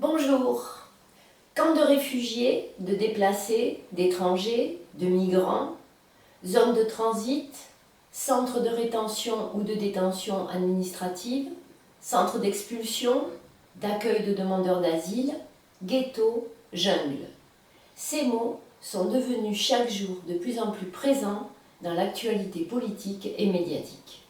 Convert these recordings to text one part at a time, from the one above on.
Bonjour. Camps de réfugiés, de déplacés, d'étrangers, de migrants, zones de transit, centres de rétention ou de détention administrative, centres d'expulsion, d'accueil de demandeurs d'asile, ghetto, jungle. Ces mots sont devenus chaque jour de plus en plus présents dans l'actualité politique et médiatique.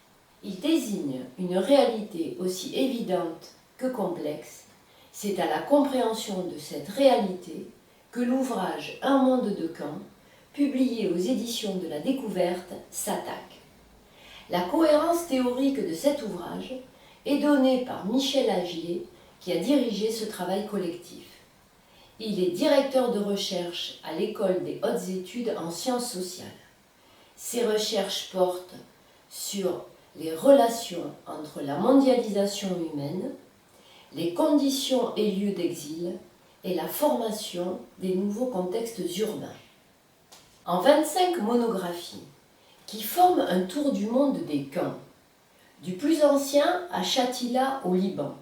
Ils désignent une réalité aussi évidente que complexe. C'est à la compréhension de cette réalité que l'ouvrage Un monde de camps, publié aux éditions de la Découverte, s'attaque. La cohérence théorique de cet ouvrage est donnée par Michel Agier, qui a dirigé ce travail collectif. Il est directeur de recherche à l'École des hautes études en sciences sociales. Ses recherches portent sur les relations entre la mondialisation humaine, les conditions et lieux d'exil et la formation des nouveaux contextes urbains. En 25 monographies qui forment un tour du monde des camps, du plus ancien à Shatila au Liban,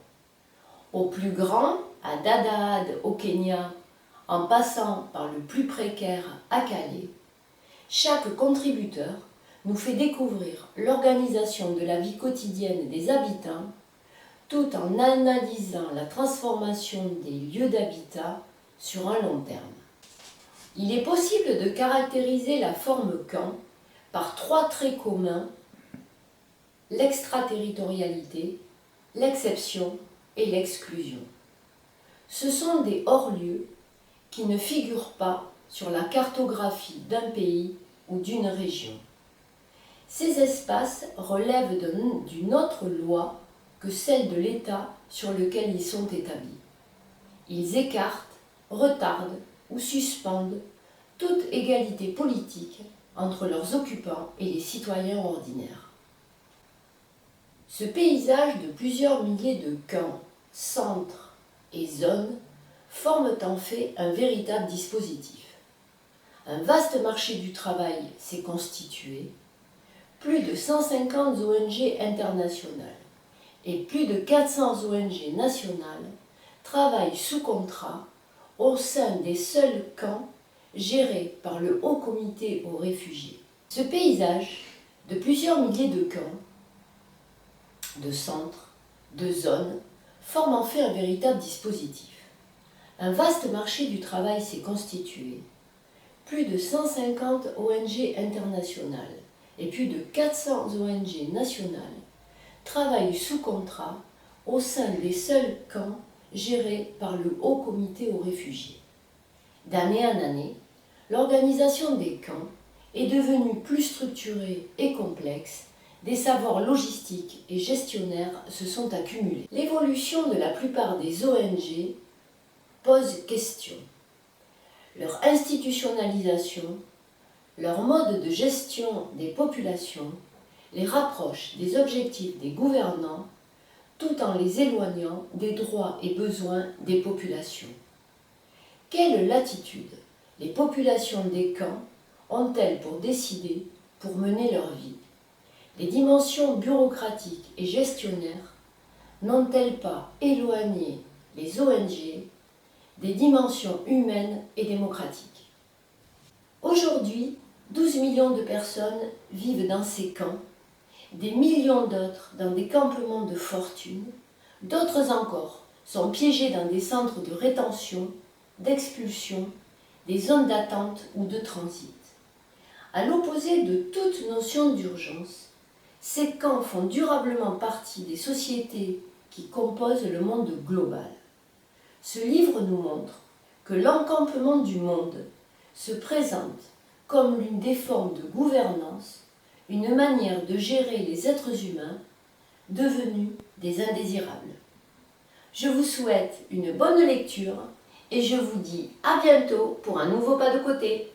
au plus grand à Dadaad au Kenya, en passant par le plus précaire à Calais, chaque contributeur nous fait découvrir l'organisation de la vie quotidienne des habitants tout en analysant la transformation des lieux d'habitat sur un long terme. Il est possible de caractériser la forme camp par 3 traits communs: l'extraterritorialité, l'exception et l'exclusion. Ce sont des hors-lieux qui ne figurent pas sur la cartographie d'un pays ou d'une région. Ces espaces relèvent d'une autre loi que celle de l'État sur lequel ils sont établis. Ils écartent, retardent ou suspendent toute égalité politique entre leurs occupants et les citoyens ordinaires. Ce paysage de plusieurs milliers de camps, centres et zones forment en fait un véritable dispositif. Un vaste marché du travail s'est constitué, plus de 150 ONG internationales et plus de 400 ONG nationales travaillent sous contrat au sein des seuls camps gérés par le Haut Comité aux réfugiés. Ce paysage de plusieurs milliers de camps, de centres, de zones, forme en fait un véritable dispositif. Un vaste marché du travail s'est constitué. Plus de 150 ONG internationales et plus de 400 ONG nationales travaillent sous contrat au sein des seuls camps gérés par le Haut Comité aux réfugiés. D'année en année, l'organisation des camps est devenue plus structurée et complexe. Des savoirs logistiques et gestionnaires se sont accumulés. L'évolution de la plupart des ONG pose question. Leur institutionnalisation, leur mode de gestion des populations les rapproche des objectifs des gouvernants tout en les éloignant des droits et besoins des populations. Quelle latitude les populations des camps ont-elles pour décider, pour mener leur vie? Les dimensions bureaucratiques et gestionnaires n'ont-elles pas éloigné les ONG des dimensions humaines et démocratiques? Aujourd'hui, 12 millions de personnes vivent dans ces camps, des millions d'autres dans des campements de fortune, d'autres encore sont piégés dans des centres de rétention, d'expulsion, des zones d'attente ou de transit. À l'opposé de toute notion d'urgence, ces camps font durablement partie des sociétés qui composent le monde global. Ce livre nous montre que l'encampement du monde se présente comme l'une des formes de gouvernance, une manière de gérer les êtres humains devenus des indésirables. Je vous souhaite une bonne lecture et je vous dis à bientôt pour un nouveau pas de côté.